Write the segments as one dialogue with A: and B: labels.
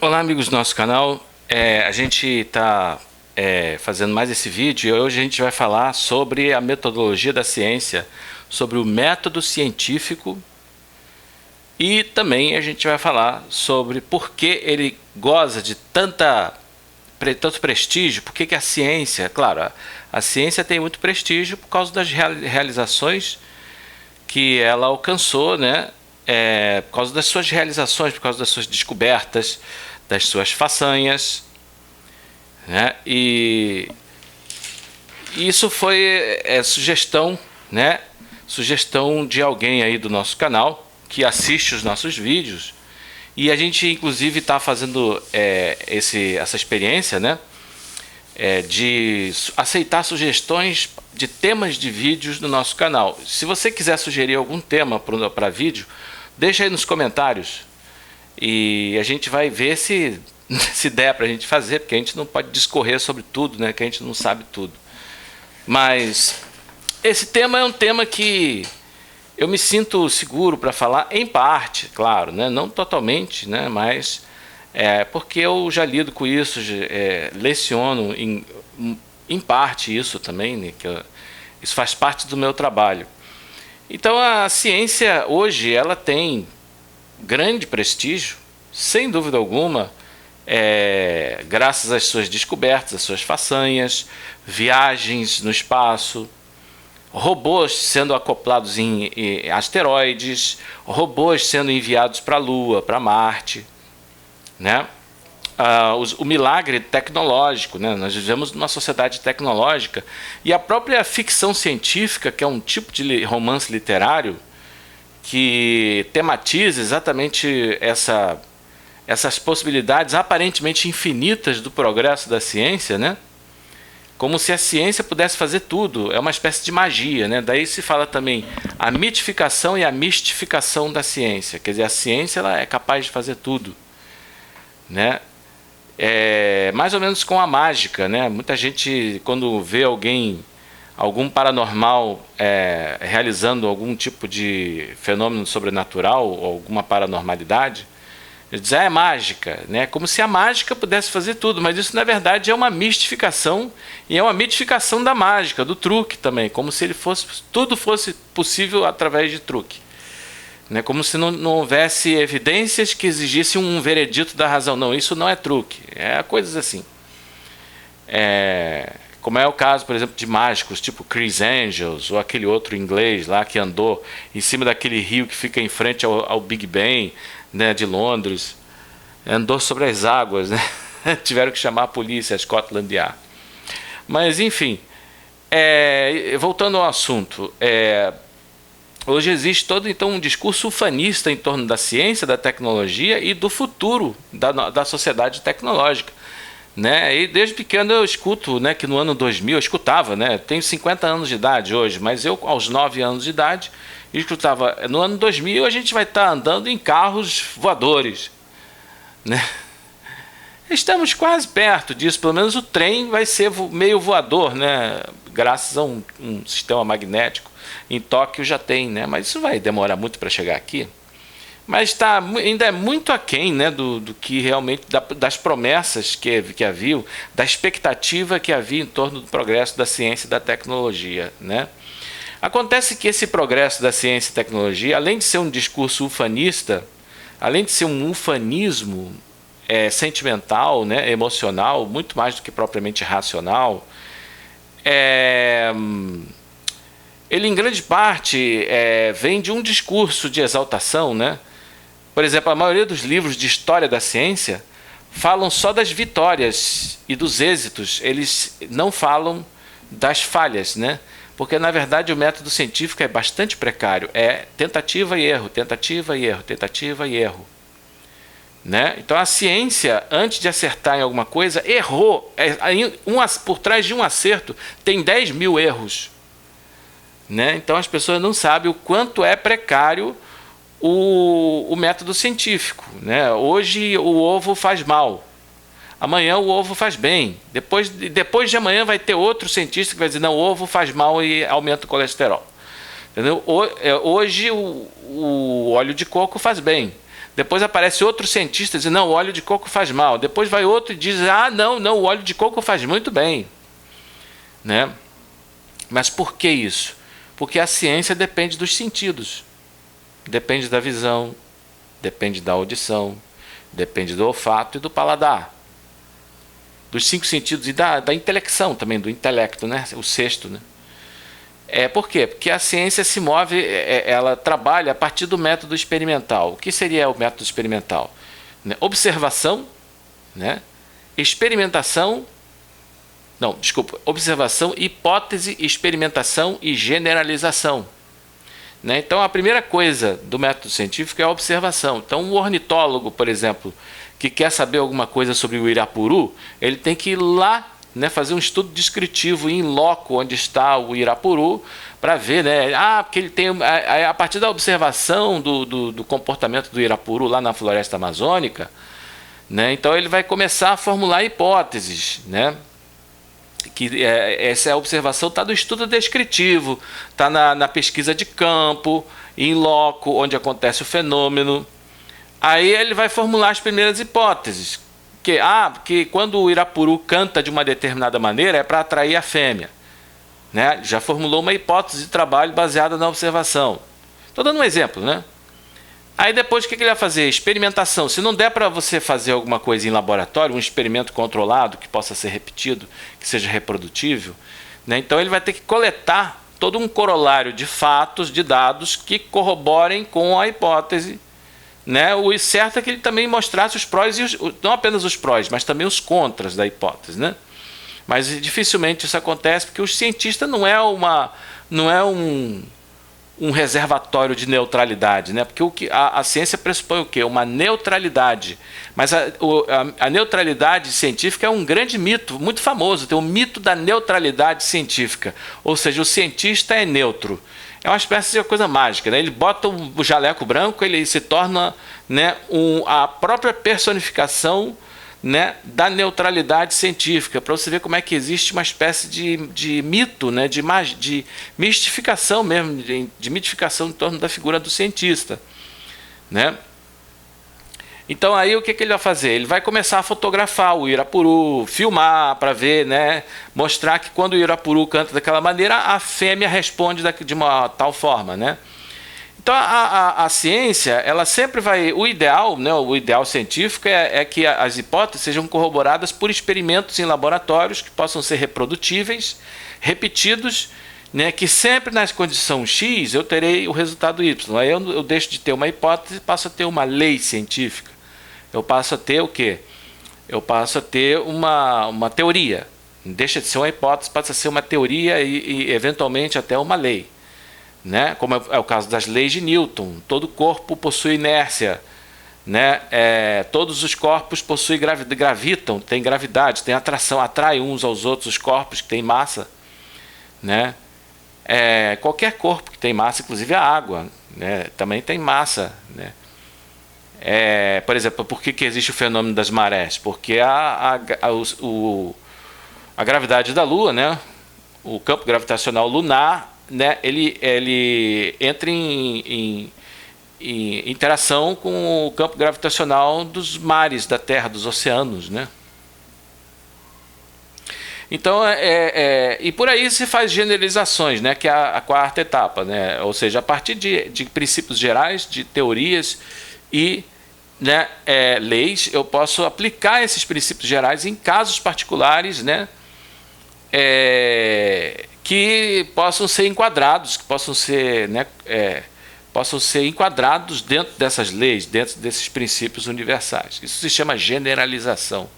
A: Olá, amigos do nosso canal. A gente está fazendo mais esse vídeo e hoje a gente vai falar sobre a metodologia da ciência, sobre o método científico e também a gente vai falar sobre por que ele goza de tanto prestígio, por que a ciência, claro, a ciência tem muito prestígio por causa das realizações que ela alcançou, né? Por causa das suas realizações, por causa das suas descobertas, das suas façanhas, né? E isso foi sugestão, né? Sugestão de alguém aí do nosso canal que assiste os nossos vídeos, e a gente inclusive está fazendo essa experiência, né? De aceitar sugestões de temas de vídeos no nosso canal. Se você quiser sugerir algum tema para vídeo, deixa aí nos comentários e a gente vai ver se der para a gente fazer, porque a gente não pode discorrer sobre tudo, né? Que a gente não sabe tudo. Mas esse tema é um tema que eu me sinto seguro para falar, em parte, claro, né? Não totalmente, né? Mas porque eu já lido com isso, leciono em parte isso também, né? Isso faz parte do meu trabalho. Então a ciência hoje ela tem grande prestígio, sem dúvida alguma, graças às suas descobertas, às suas façanhas, viagens no espaço, robôs sendo acoplados em asteroides, robôs sendo enviados para a Lua, para Marte, né? O milagre tecnológico, né? Nós vivemos numa sociedade tecnológica e a própria ficção científica, que é um tipo de romance literário que tematiza exatamente essas possibilidades aparentemente infinitas do progresso da ciência, né? Como se a ciência pudesse fazer tudo, é uma espécie de magia, né? Daí se fala também a mitificação e a mistificação da ciência, quer dizer, a ciência ela é capaz de fazer tudo, né? Mais ou menos com a mágica, né? Muita gente, quando vê algum paranormal realizando algum tipo de fenômeno sobrenatural ou alguma paranormalidade, diz, é mágica, né? Como se a mágica pudesse fazer tudo, mas isso na verdade é uma mistificação e é uma mitificação da mágica, do truque também, como se tudo fosse possível através de truque. Né, como se não houvesse evidências que exigissem um veredito da razão. Não, isso não é truque. Coisas assim. Como é o caso, por exemplo, de mágicos, tipo Chris Angels, ou aquele outro inglês lá que andou em cima daquele rio que fica em frente ao Big Ben, né, de Londres. Andou sobre as águas, né? Tiveram que chamar a polícia, a Scotland Yard. Mas, enfim, voltando ao assunto, hoje existe todo então um discurso ufanista em torno da ciência, da tecnologia e do futuro da sociedade tecnológica, né? E desde pequeno eu escuto, né, que no ano 2000 eu escutava, né? Tenho 50 anos de idade hoje, mas eu aos 9 anos de idade escutava, no ano 2000 a gente vai estar andando em carros voadores, né? Estamos quase perto disso, pelo menos o trem vai ser meio voador, né? Graças a um sistema magnético. Em Tóquio já tem, né? Mas isso vai demorar muito para chegar aqui. Mas ainda é muito aquém, né, do que realmente, das promessas que haviam, da expectativa que havia em torno do progresso da ciência e da tecnologia, né? Acontece que esse progresso da ciência e tecnologia, além de ser um discurso ufanista, além de ser um ufanismo sentimental, né, emocional, muito mais do que propriamente racional, ele em grande parte vem de um discurso de exaltação, né? Por exemplo, a maioria dos livros de história da ciência falam só das vitórias e dos êxitos, eles não falam das falhas, né? Porque na verdade o método científico é bastante precário, é tentativa e erro, tentativa e erro, tentativa e erro, né? Então a ciência, antes de acertar em alguma coisa, errou. Por trás de um acerto tem 10 mil erros, né? Então as pessoas não sabem o quanto é precário o método científico, né? Hoje o ovo faz mal, amanhã o ovo faz bem, depois de amanhã vai ter outro cientista que vai dizer não, o ovo faz mal e aumenta o colesterol, entendeu? Hoje o óleo de coco faz bem, Depois aparece outro cientista dizendo, não, o óleo de coco faz mal. Depois vai outro e diz, ah, não, o óleo de coco faz muito bem. Né? Mas por que isso? Porque a ciência depende dos sentidos. Depende da visão, depende da audição, depende do olfato e do paladar. Dos 5 sentidos e da intelecção também, do intelecto, né? O sexto. Né? Por quê? Porque a ciência se move, ela trabalha a partir do método experimental. O que seria o método experimental? Né? Observação, né? Experimentação, não, desculpa, observação, hipótese, experimentação e generalização. Né? Então, a primeira coisa do método científico é a observação. Então, um ornitólogo, por exemplo, que quer saber alguma coisa sobre o Irapuru, ele tem que ir lá, né, fazer um estudo descritivo em loco onde está o Irapuru, para ver, né, porque ele tem, a partir da observação do comportamento do Irapuru lá na floresta amazônica, né, então ele vai começar a formular hipóteses, né, que essa observação está no estudo descritivo, está na pesquisa de campo, em loco, onde acontece o fenômeno. Aí ele vai formular as primeiras hipóteses. Que quando o Irapuru canta de uma determinada maneira é para atrair a fêmea. Né? Já formulou uma hipótese de trabalho baseada na observação. Estou dando um exemplo, né? Aí depois o que ele vai fazer? Experimentação. Se não der para você fazer alguma coisa em laboratório, um experimento controlado que possa ser repetido, que seja reprodutível, né? Então ele vai ter que coletar todo um corolário de fatos, de dados que corroborem com a hipótese. Né? O certo é que ele também mostrasse os prós, não apenas os prós, mas também os contras da hipótese. Né? Mas dificilmente isso acontece porque o cientista não é um reservatório de neutralidade. Né? Porque a ciência pressupõe o quê? Uma neutralidade. Mas a neutralidade científica é um grande mito, muito famoso. Tem o mito da neutralidade científica. Ou seja, o cientista é neutro. É uma espécie de coisa mágica, né? Ele bota o jaleco branco, ele se torna, né, a própria personificação, né, da neutralidade científica, para você ver como é que existe uma espécie de mito, né, de mistificação mesmo, de mitificação em torno da figura do cientista. Né? Então aí o que ele vai fazer? Ele vai começar a fotografar o Irapuru, filmar para ver, né, mostrar que quando o Irapuru canta daquela maneira, a fêmea responde de uma tal forma. Né? Então a ciência, ela sempre vai... O ideal, né, o ideal científico é que as hipóteses sejam corroboradas por experimentos em laboratórios que possam ser reprodutíveis, repetidos, né, que sempre nas condições X eu terei o resultado Y. Aí eu deixo de ter uma hipótese e passo a ter uma lei científica. Eu passo a ter o quê? Eu passo a ter uma teoria. Deixa de ser uma hipótese, passa a ser uma teoria e eventualmente até uma lei. Né? Como é o caso das leis de Newton. Todo corpo possui inércia. Né? Todos os corpos possuem gravitam, tem gravidade, tem atração, atrai uns aos outros os corpos que têm massa. Né? Qualquer corpo que tem massa, inclusive a água, né, também tem massa. Né? Por exemplo, por que existe o fenômeno das marés? Porque a gravidade da Lua, né, o campo gravitacional lunar, né, ele entra em interação com o campo gravitacional dos mares da Terra, dos oceanos. Né? Então, e por aí se faz generalizações, né, que é a quarta etapa. Né? Ou seja, a partir de princípios gerais, de teorias e, né, leis, eu posso aplicar esses princípios gerais em casos particulares, né, que possam ser enquadrados, que possam ser, né, possam ser enquadrados dentro dessas leis, dentro desses princípios universais. Isso se chama generalização.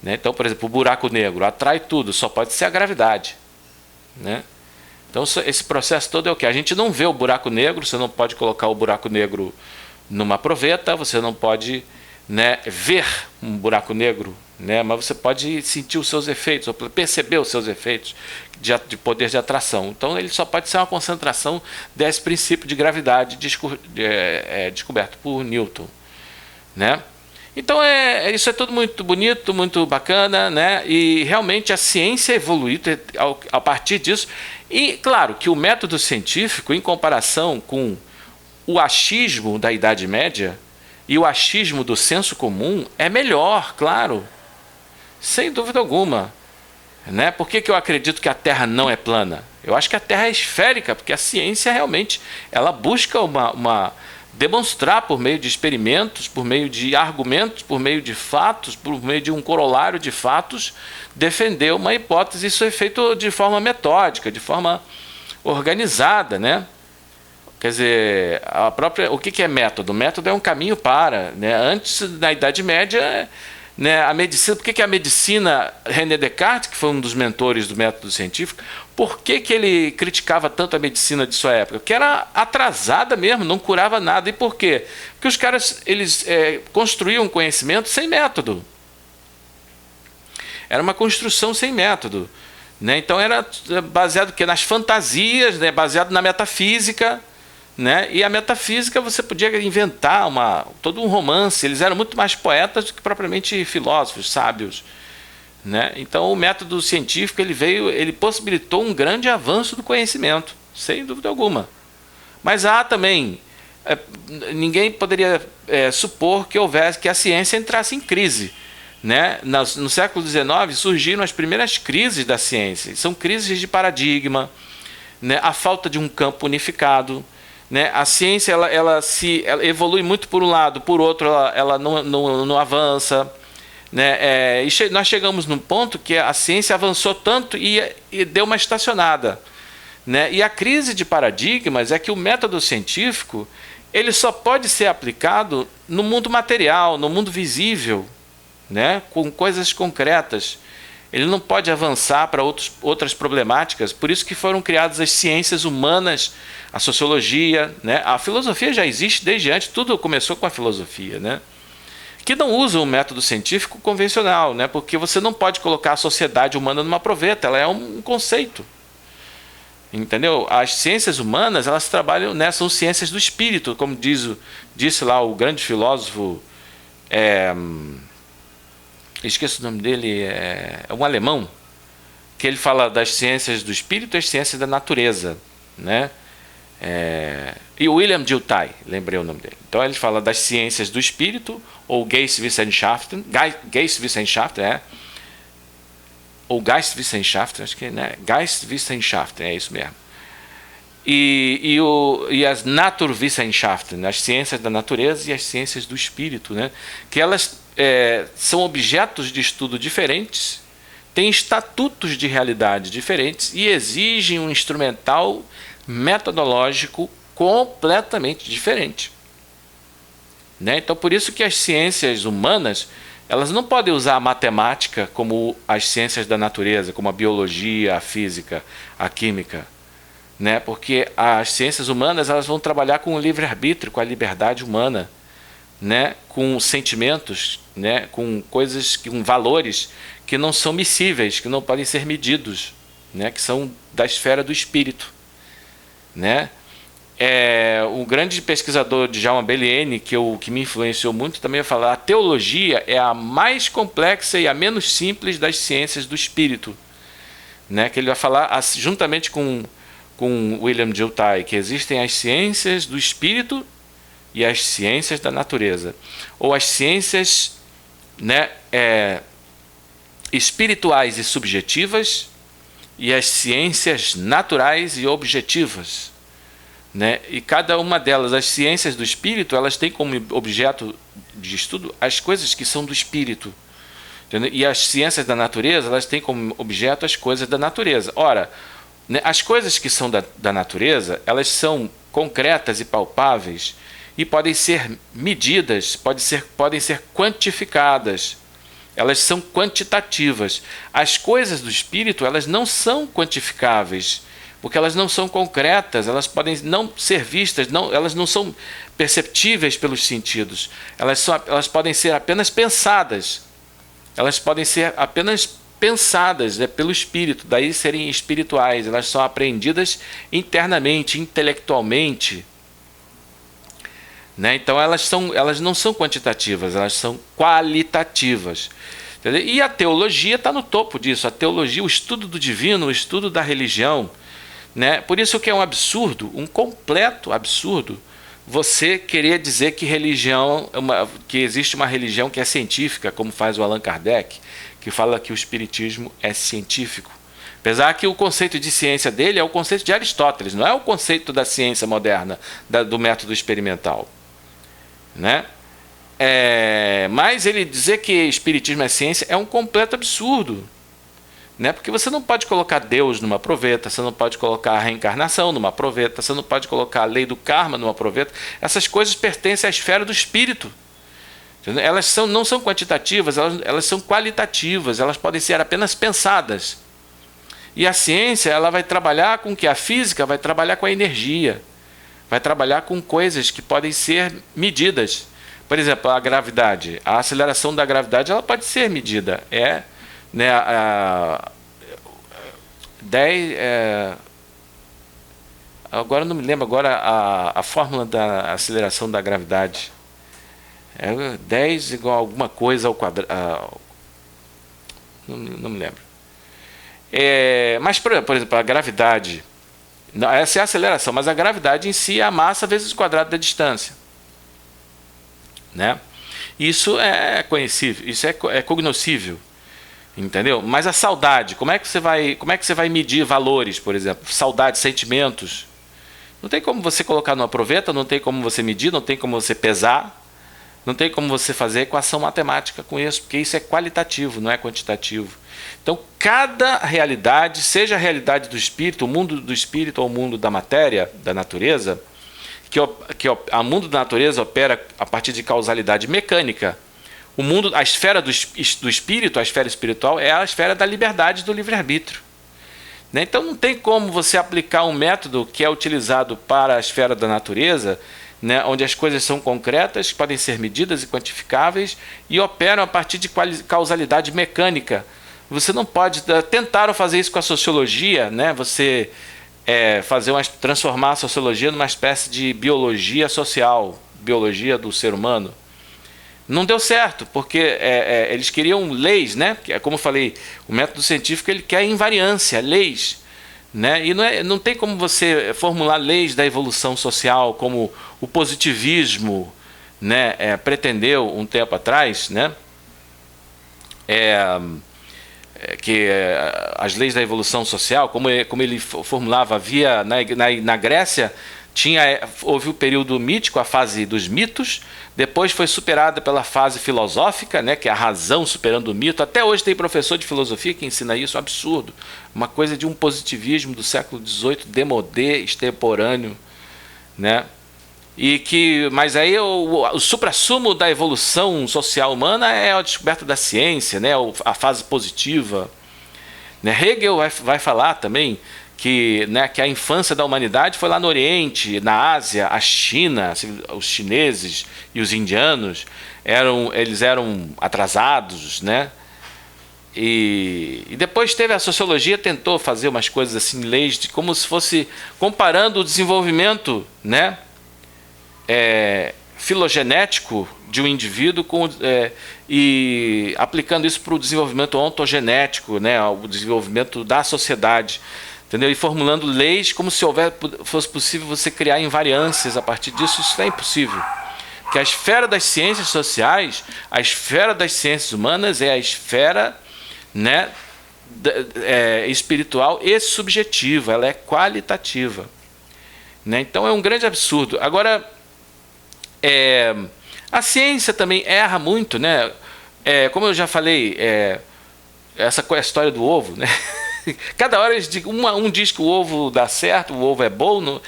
A: Né? Então, por exemplo, o buraco negro atrai tudo, só pode ser a gravidade. Né? Então, esse processo todo é o que? A gente não vê o buraco negro, você não pode colocar o buraco negro numa proveta, você não pode, né, ver um buraco negro, né, mas você pode sentir os seus efeitos, ou perceber os seus efeitos de poder de atração. Então, ele só pode ser uma concentração desse princípio de gravidade descoberto por Newton. Né? Então, isso é tudo muito bonito, muito bacana, né? E realmente a ciência evoluiu a partir disso. E, claro, que o método científico, em comparação com o achismo da Idade Média, e o achismo do senso comum é melhor, claro, sem dúvida alguma. Né? Por que eu acredito que a Terra não é plana? Eu acho que a Terra é esférica, porque a ciência realmente ela busca demonstrar por meio de experimentos, por meio de argumentos, por meio de fatos, por meio de um corolário de fatos, defender uma hipótese. Isso é feito de forma metódica, de forma organizada, né? Quer dizer, o que é método? Método é um caminho para, né? Antes, na Idade Média, né, a medicina. Por que a medicina, René Descartes, que foi um dos mentores do método científico, por que ele criticava tanto a medicina de sua época? Porque era atrasada mesmo, não curava nada. E por quê? Porque os caras construíam conhecimento sem método. Era uma construção sem método. Né? Então era baseado nas fantasias, né? Baseado na metafísica. Né? E a metafísica você podia inventar todo um romance. Eles eram muito mais poetas do que propriamente filósofos, sábios. Né? Então o método científico ele possibilitou um grande avanço do conhecimento, sem dúvida alguma. Mas há também, ninguém poderia supor que a ciência entrasse em crise. Né? No século XIX surgiram as primeiras crises da ciência. São crises de paradigma, né? A falta de um campo unificado. Né? A ciência ela evolui muito por um lado, por outro ela não avança. Né? Nós chegamos num ponto que a ciência avançou tanto e deu uma estacionada. Né? E a crise de paradigmas é que o método científico ele só pode ser aplicado no mundo material, no mundo visível, né? Com coisas concretas. Ele não pode avançar para outras problemáticas. Por isso que foram criadas as ciências humanas, a sociologia, né? A filosofia já existe desde antes, tudo começou com a filosofia, né? Que não usa o método científico convencional, né? Porque você não pode colocar a sociedade humana numa proveta, ela é um conceito. Entendeu? As ciências humanas, elas trabalham, né? São ciências do espírito, como disse lá o grande filósofo, esqueço o nome dele, é um alemão, que ele fala das ciências do espírito e as ciências da natureza, né? E o William Dilthey, lembrei o nome dele. Então ele fala das ciências do espírito, ou Geistwissenschaften, ou Geistwissenschaften, acho que, né? Geistwissenschaften, é isso mesmo. E as Naturwissenschaften, as ciências da natureza e as ciências do espírito, né? Que elas são objetos de estudo diferentes, têm estatutos de realidade diferentes e exigem um instrumental metodológico completamente diferente. Né? Então, por isso que as ciências humanas elas não podem usar a matemática como as ciências da natureza, como a biologia, a física, a química. Né? Porque as ciências humanas elas vão trabalhar com o livre-arbítrio, com a liberdade humana, né? Com sentimentos, né? Com coisas, com valores que não são miscíveis, que não podem ser medidos, né? Que são da esfera do espírito. Né? O grande pesquisador Djalma Beliene, que me influenciou muito, também vai falar: a teologia é a mais complexa e a menos simples das ciências do espírito. Né? Que ele vai falar juntamente com William Dilthey, que existem as ciências do espírito e as ciências da natureza, ou as ciências, né, espirituais e subjetivas e as ciências naturais e objetivas. Né? E cada uma delas, as ciências do espírito, elas têm como objeto de estudo as coisas que são do espírito. Entendeu? E as ciências da natureza, elas têm como objeto as coisas da natureza. Ora, né, as coisas que são da natureza, elas são concretas e palpáveis e podem ser medidas, podem ser quantificadas. Elas são quantitativas. As coisas do espírito, elas não são quantificáveis, porque elas não são concretas, elas podem não ser vistas, elas não são perceptíveis pelos sentidos. Elas podem ser apenas pensadas. Elas podem ser apenas pensadas, né, pelo espírito, daí serem espirituais. Elas são apreendidas internamente, intelectualmente. Né? Então elas não são quantitativas, elas são qualitativas. Entendeu? E a teologia está no topo disso. A teologia, o estudo do divino, o estudo da religião. Né? Por isso que é um absurdo, um completo absurdo, você querer dizer que religião, que existe uma religião que é científica, como faz o Allan Kardec, que fala que o espiritismo é científico. Apesar que o conceito de ciência dele é o conceito de Aristóteles, não é o conceito da ciência moderna, do método experimental, né? Mas ele dizer que espiritismo é ciência é um completo absurdo, né? Porque você não pode colocar Deus numa proveta, você não pode colocar a reencarnação numa proveta, você não pode colocar a lei do karma numa proveta. Essas coisas pertencem à esfera do espírito. Entendeu? Elas não são quantitativas, elas são qualitativas, elas podem ser apenas pensadas. E a ciência, ela vai trabalhar com o que? A física vai trabalhar com a energia, vai trabalhar com coisas que podem ser medidas. Por exemplo, a gravidade, a aceleração da gravidade, ela pode ser medida. Né, 10, agora não me lembro agora a fórmula da aceleração da gravidade. 10 igual a alguma coisa ao quadrado. Não me lembro. Mas, por exemplo, a gravidade, essa é a aceleração, mas a gravidade em si é a massa vezes o quadrado da distância, né? Isso é conhecível, isso é cognoscível, entendeu? Mas a saudade, como é que você vai medir valores, por exemplo? Saudade, sentimentos. Não tem como você colocar numa proveta, não tem como você medir, não tem como você pesar, não tem como você fazer equação matemática com isso, porque isso é qualitativo, não é quantitativo. Então, cada realidade, seja a realidade do espírito, o mundo do espírito ou o mundo da matéria, da natureza, que o mundo da natureza opera a partir de causalidade mecânica. A esfera do espírito, a esfera espiritual, é a esfera da liberdade do livre-arbítrio. Né? Então, não tem como você aplicar um método que é utilizado para a esfera da natureza, né, onde as coisas são concretas, podem ser medidas e quantificáveis e operam a partir de causalidade mecânica. Você não pode... Tentaram fazer isso com a sociologia, né? Você transformar a sociologia numa espécie de biologia social, biologia do ser humano. Não deu certo, porque eles queriam leis, né? Como eu falei, o método científico ele quer invariância, leis. Né? E não tem como você formular leis da evolução social como o positivismo, né, pretendeu um tempo atrás, né? Que as leis da evolução social, como ele formulava, havia na Grécia, houve o período mítico, a fase dos mitos, depois foi superada pela fase filosófica, né, que é a razão superando o mito. Até hoje tem professor de filosofia que ensina isso, absurdo. Uma coisa de um positivismo do século XVIII, demodé, extemporâneo, né? Mas aí o suprassumo da evolução social humana é a descoberta da ciência, né, a fase positiva. Né? Hegel vai falar também que a infância da humanidade foi lá no Oriente, na Ásia, a China, os chineses e os indianos eles eram atrasados, né? E depois teve a sociologia, tentou fazer umas coisas assim, leis, como se fosse comparando o desenvolvimento, né, filogenético de um indivíduo e aplicando isso para o desenvolvimento ontogenético, né, o desenvolvimento da sociedade. Entendeu? E formulando leis como se fosse possível você criar invariâncias a partir disso. Isso é impossível. Porque a esfera das ciências sociais, a esfera das ciências humanas é a esfera, né, espiritual e subjetiva, ela é qualitativa. Né? Então é um grande absurdo. Agora, a ciência também erra muito, né? Como eu já falei, essa história do ovo, né? Cada hora eles dizem, um diz que o ovo dá certo, o ovo é bom,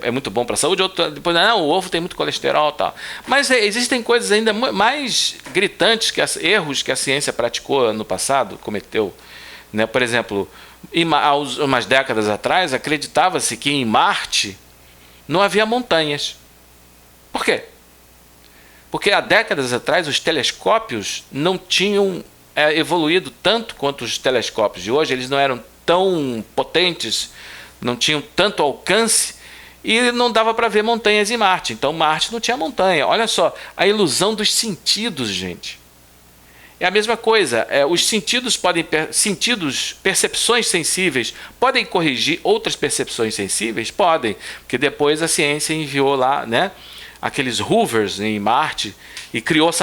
A: é muito bom para a saúde, outro depois não, o ovo tem muito colesterol, tal. Mas existem coisas ainda mais gritantes, erros que a ciência praticou no passado, cometeu, né? Por exemplo, há umas décadas atrás acreditava-se que em Marte não havia montanhas. Por quê? Porque há décadas atrás os telescópios não tinham evoluído tanto quanto os telescópios de hoje, eles não eram tão potentes, não tinham tanto alcance e não dava para ver montanhas em Marte. Então Marte não tinha montanha. Olha só, a ilusão dos sentidos, gente. É a mesma coisa. Os sentidos percepções sensíveis podem corrigir outras percepções sensíveis? Podem, porque depois a ciência enviou lá, né, aqueles rovers em Marte e criou